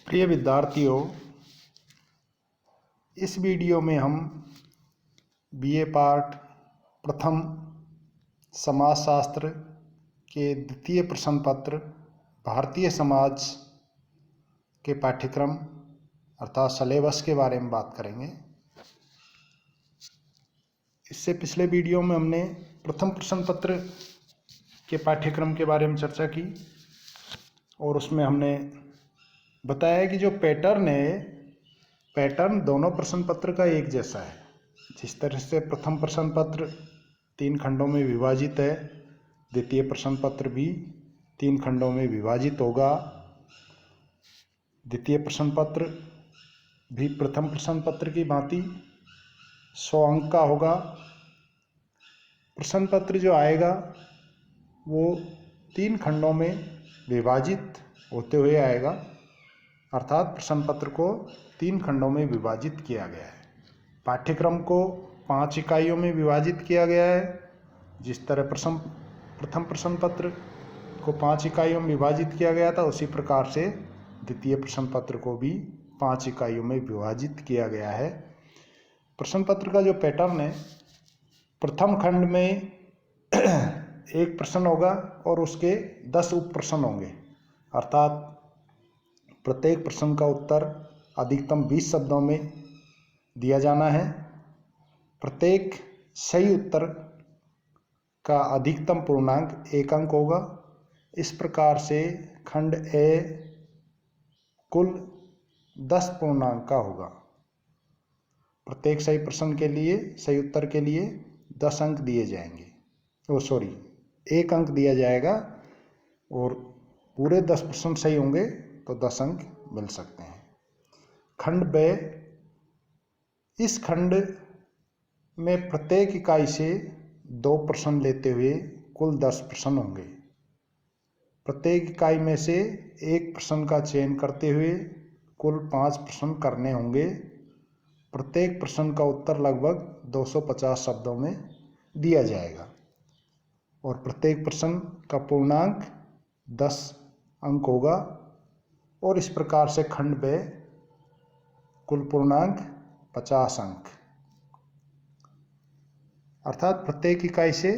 प्रिय विद्यार्थियों, इस वीडियो में हम बीए पार्ट प्रथम समाजशास्त्र के द्वितीय प्रश्न पत्र भारतीय समाज के पाठ्यक्रम अर्थात सिलेबस के बारे में बात करेंगे। इससे पिछले वीडियो में हमने प्रथम प्रश्न पत्र के पाठ्यक्रम के बारे में चर्चा की और उसमें हमने बताया कि जो पैटर्न है, पैटर्न दोनों प्रश्न पत्र का एक जैसा है। जिस तरह से प्रथम प्रश्न पत्र 3 खंडों में विभाजित है, द्वितीय प्रश्न पत्र भी 3 खंडों में विभाजित होगा। द्वितीय प्रश्न पत्र भी प्रथम प्रश्न पत्र की भांति 100 अंक का होगा। प्रश्न पत्र जो आएगा वो 3 खंडों में विभाजित होते हुए आएगा, अर्थात प्रश्न पत्र को 3 खंडों में विभाजित किया गया है। पाठ्यक्रम को 5 इकाइयों में विभाजित किया गया है। जिस तरह प्रथम प्रश्न पत्र को 5 इकाइयों में विभाजित किया गया था, उसी प्रकार से द्वितीय प्रश्न पत्र को भी 5 इकाइयों में विभाजित किया गया है। प्रश्न पत्र का जो पैटर्न है, प्रथम खंड में एक प्रश्न होगा और उसके 10 उप प्रश्न होंगे, अर्थात प्रत्येक प्रश्न का उत्तर अधिकतम 20 शब्दों में दिया जाना है। प्रत्येक सही उत्तर का अधिकतम पूर्णांक 1 अंक होगा। इस प्रकार से खंड ए कुल 10 पूर्णांक का होगा। प्रत्येक सही प्रश्न के लिए, सही उत्तर के लिए 10 अंक दिए जाएंगे। 1 अंक दिया जाएगा और पूरे 10 प्रश्न सही होंगे तो 10 अंक मिल सकते हैं। खंड बे, इस खंड में प्रत्येक इकाई से 2 प्रश्न लेते हुए कुल 10 प्रश्न होंगे। प्रत्येक इकाई में से एक प्रश्न का चयन करते हुए कुल 5 प्रश्न करने होंगे। प्रत्येक प्रश्न का उत्तर लगभग 250 शब्दों में दिया जाएगा और प्रत्येक प्रश्न का पूर्णांक 10 अंक होगा। और इस प्रकार से खंड बे कुल पूर्णांक 50 अंक, अर्थात प्रत्येक इकाई से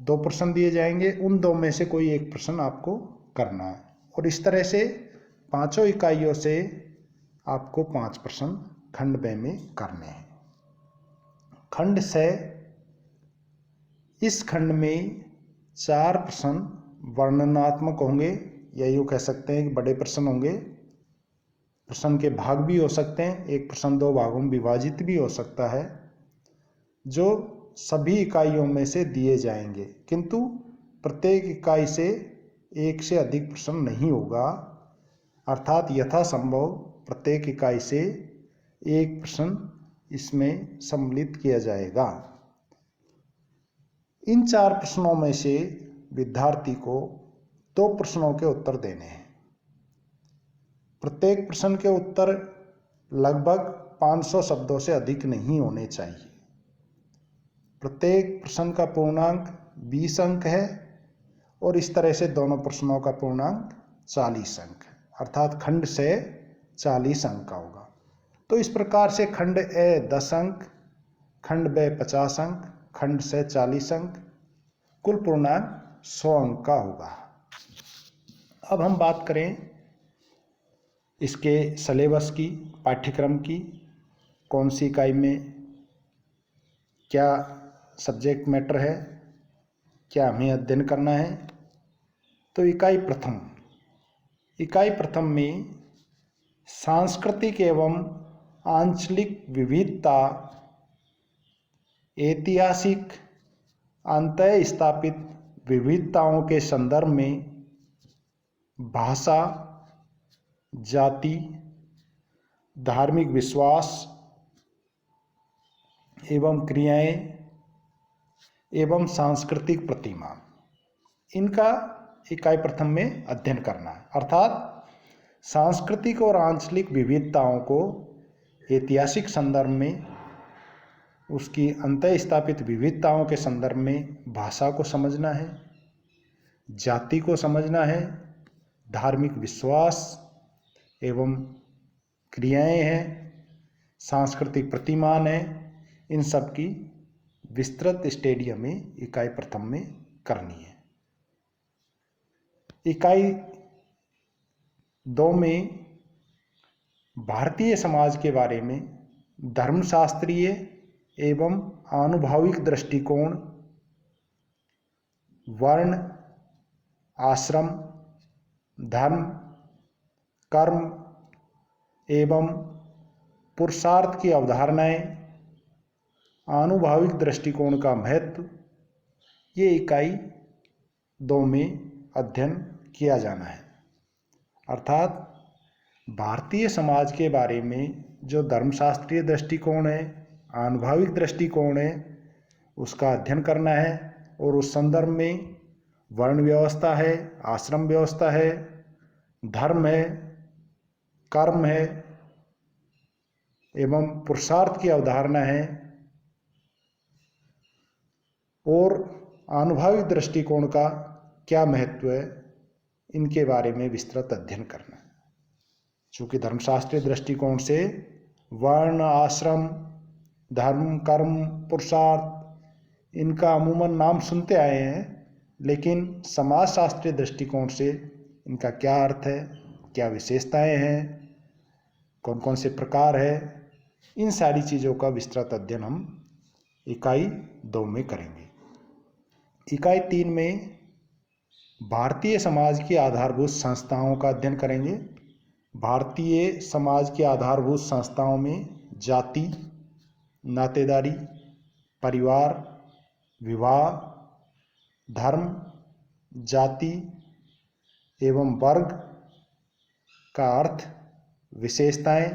2 प्रश्न दिए जाएंगे। उन 2 में से कोई एक प्रश्न आपको करना है और इस तरह से 5 इकाइयों से आपको 5 प्रश्न खंड बे में करने हैं। खंड से, इस खंड में 4 प्रश्न वर्णनात्मक होंगे, या यूँ कह सकते हैं कि बड़े प्रश्न होंगे। प्रश्न के भाग भी हो सकते हैं, एक प्रश्न 2 भागों में विभाजित भी हो सकता है, जो सभी इकाइयों में से दिए जाएंगे, किंतु प्रत्येक इकाई से एक से अधिक प्रश्न नहीं होगा, अर्थात यथासंभव प्रत्येक इकाई से एक प्रश्न इसमें सम्मिलित किया जाएगा। इन 4 प्रश्नों में से विद्यार्थी को 2 प्रश्नों के उत्तर देने हैं। प्रत्येक प्रश्न के उत्तर लगभग 500 शब्दों से अधिक नहीं होने चाहिए। प्रत्येक प्रश्न का पूर्णांक 20 अंक है और इस तरह से दोनों प्रश्नों का पूर्णांक 40 अंक है, अर्थात खंड से 40 अंक का होगा। तो इस प्रकार से खंड ए 10 अंक, खंड बे 50 अंक, खंड से 40 अंक, कुल पूर्णांक 100 अंक का होगा। अब हम बात करें इसके सिलेबस की, पाठ्यक्रम की, कौन सी इकाई में क्या सब्जेक्ट मैटर है, क्या हमें अध्ययन करना है। तो इकाई प्रथम में सांस्कृतिक एवं आंचलिक विविधता, ऐतिहासिक अंतः स्थापित विविधताओं के संदर्भ में भाषा, जाति, धार्मिक विश्वास एवं क्रियाएं एवं सांस्कृतिक प्रतिमा, इनका इकाई प्रथम में अध्ययन करना है। अर्थात सांस्कृतिक और आंचलिक विविधताओं को ऐतिहासिक संदर्भ में, उसकी अंतः स्थापित विविधताओं के संदर्भ में भाषा को समझना है, जाति को समझना है, धार्मिक विश्वास एवं क्रियाएं हैं, सांस्कृतिक प्रतिमान है, इन सब की विस्तृत स्टडी हमें इकाई प्रथम में करनी है। इकाई 2 में भारतीय समाज के बारे में धर्मशास्त्रीय एवं आनुभविक दृष्टिकोण, वर्ण, आश्रम, धर्म, कर्म एवं पुरुषार्थ की अवधारणाएं, आनुभविक दृष्टिकोण का महत्व, ये इकाई 2 में अध्ययन किया जाना है। अर्थात भारतीय समाज के बारे में जो धर्मशास्त्रीय दृष्टिकोण है, आनुभविक दृष्टिकोण है, उसका अध्ययन करना है और उस संदर्भ में वर्ण व्यवस्था है, आश्रम व्यवस्था है, धर्म है, कर्म है एवं पुरुषार्थ की अवधारणा है और आनुभविक दृष्टिकोण का क्या महत्व है, इनके बारे में विस्तृत अध्ययन करना है। चूँकि धर्मशास्त्रीय दृष्टिकोण से वर्ण, आश्रम, धर्म, कर्म, पुरुषार्थ इनका अमूमन नाम सुनते आए हैं, लेकिन समाजशास्त्रीय दृष्टिकोण से इनका क्या अर्थ है, क्या विशेषताएं हैं, कौन कौन से प्रकार है, इन सारी चीज़ों का विस्तृत अध्ययन हम इकाई 2 में करेंगे। इकाई 3 में भारतीय समाज की आधारभूत संस्थाओं का अध्ययन करेंगे। भारतीय समाज की आधारभूत संस्थाओं में जाति, नातेदारी, परिवार, विवाह, धर्म, जाति एवं वर्ग का अर्थ, विशेषताएं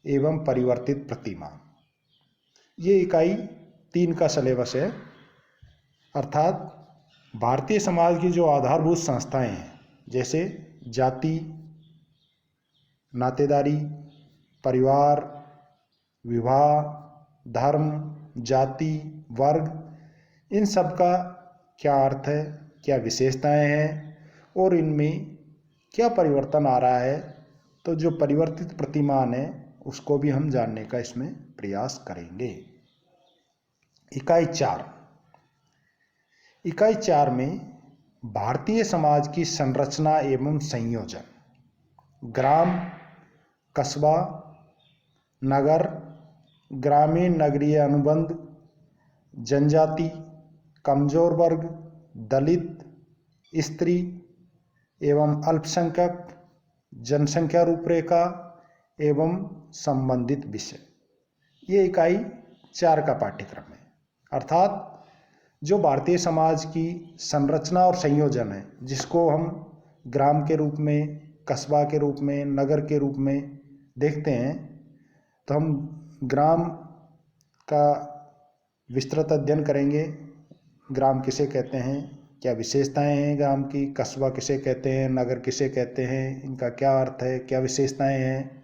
एवं परिवर्तित प्रतिमा, ये इकाई 3 का सिलेबस है। अर्थात भारतीय समाज की जो आधारभूत संस्थाएं हैं, जैसे जाति, नातेदारी, परिवार, विवाह, धर्म, जाति, वर्ग, इन सब का क्या अर्थ है, क्या विशेषताएं हैं और इनमें क्या परिवर्तन आ रहा है, तो जो परिवर्तित प्रतिमान है उसको भी हम जानने का इसमें प्रयास करेंगे। इकाई 4 में भारतीय समाज की संरचना एवं संयोजन, ग्राम, कस्बा, नगर, ग्रामीण नगरीय अनुबंध, जनजाति, कमजोर वर्ग, दलित, स्त्री एवं अल्पसंख्यक, जनसंख्या रूपरेखा एवं संबंधित विषय, ये इकाई 4 का पाठ्यक्रम है। अर्थात जो भारतीय समाज की संरचना और संयोजन है, जिसको हम ग्राम के रूप में, कस्बा के रूप में, नगर के रूप में देखते हैं, तो हम ग्राम का विस्तृत अध्ययन करेंगे। ग्राम किसे कहते हैं, क्या विशेषताएं हैं ग्राम की, कस्बा किसे कहते हैं, नगर किसे कहते हैं, इनका क्या अर्थ है, क्या विशेषताएं हैं,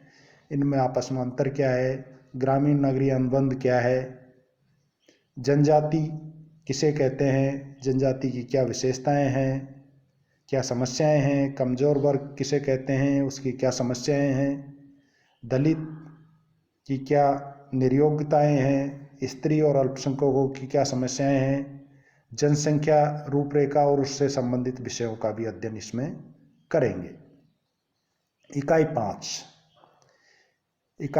इनमें आपस में अंतर क्या है, ग्रामीण नगरीय अनुबंध क्या है, जनजाति किसे कहते हैं, जनजाति की क्या विशेषताएं हैं, क्या समस्याएं हैं, कमज़ोर वर्ग किसे कहते हैं, उसकी क्या समस्याएं हैं, दलित की क्या निर्योग्यताएं हैं, स्त्री और अल्पसंख्यकों की क्या समस्याएं हैं, जनसंख्या रूपरेखा और उससे संबंधित विषयों का भी अध्ययन इसमें करेंगे। इकाई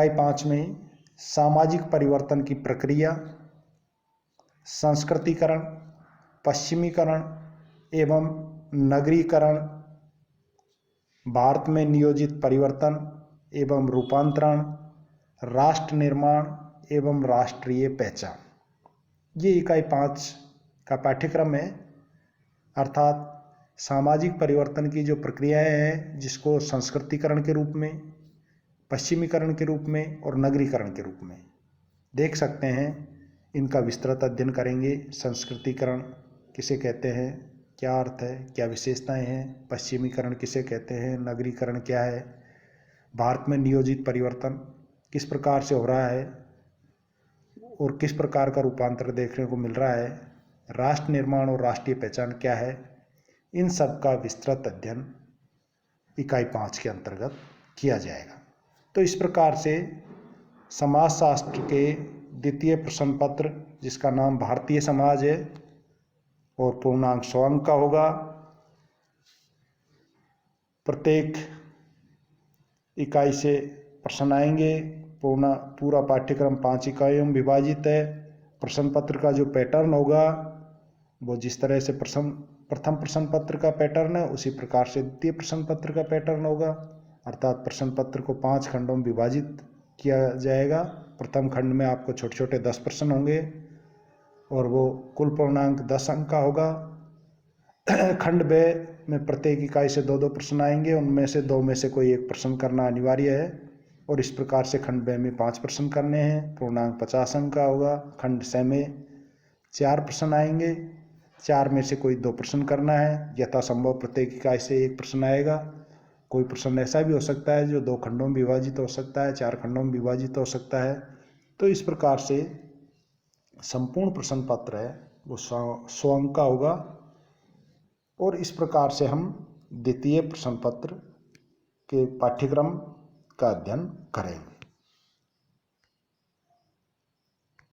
5 में सामाजिक परिवर्तन की प्रक्रिया, संस्कृतिकरण, पश्चिमीकरण एवं नगरीकरण, भारत में नियोजित परिवर्तन एवं रूपांतरण, राष्ट्र निर्माण एवं राष्ट्रीय पहचान, ये इकाई 5 का पाठ्यक्रम है। अर्थात सामाजिक परिवर्तन की जो प्रक्रियाएं हैं, जिसको संस्कृतिकरण के रूप में, पश्चिमीकरण के रूप में और नगरीकरण के रूप में देख सकते हैं, इनका विस्तृत अध्ययन करेंगे। संस्कृतिकरण किसे कहते हैं, क्या अर्थ है, क्या विशेषताएं हैं, पश्चिमीकरण किसे कहते हैं, नगरीकरण क्या है, भारत में नियोजित परिवर्तन किस प्रकार से हो रहा है और किस प्रकार का रूपांतर देखने को मिल रहा है, राष्ट्र निर्माण और राष्ट्रीय पहचान क्या है, इन सब का विस्तृत अध्ययन इकाई 5 के अंतर्गत किया जाएगा। तो इस प्रकार से समाजशास्त्र के द्वितीय प्रश्न पत्र, जिसका नाम भारतीय समाज है और पूर्णांक 100 अंक का होगा, प्रत्येक इकाई से प्रश्न आएंगे। पूरा पाठ्यक्रम 5 इकाइयों में विभाजित है। प्रश्न पत्र का जो पैटर्न होगा वो जिस तरह से प्रथम प्रश्न पत्र का पैटर्न है उसी प्रकार से द्वितीय प्रश्न पत्र का पैटर्न होगा, अर्थात प्रश्न पत्र को 5 खंडों में विभाजित किया जाएगा। प्रथम खंड में आपको छोटे छोटे 10 प्रश्न होंगे और वो कुल पूर्णांक 10 अंक का होगा। खंड ब में प्रत्येक इकाई से 2-2 प्रश्न आएंगे, उनमें से 2 में से कोई एक प्रश्न करना अनिवार्य है और इस प्रकार से खंड ब में 5 प्रश्न करने हैं, पूर्णांक 50 अंक का होगा। खंड स में 4 प्रश्न आएंगे, 4 में से कोई 2 प्रश्न करना है, यथासंभव प्रत्येक इकाई से 1 प्रश्न आएगा। कोई प्रश्न ऐसा भी हो सकता है जो 2 खंडों में विभाजित हो सकता है, 4 खंडों में विभाजित हो सकता है। तो इस प्रकार से संपूर्ण प्रश्न पत्र है वो 100 अंक का होगा और इस प्रकार से हम द्वितीय प्रश्न पत्र के पाठ्यक्रम का अध्ययन करेंगे।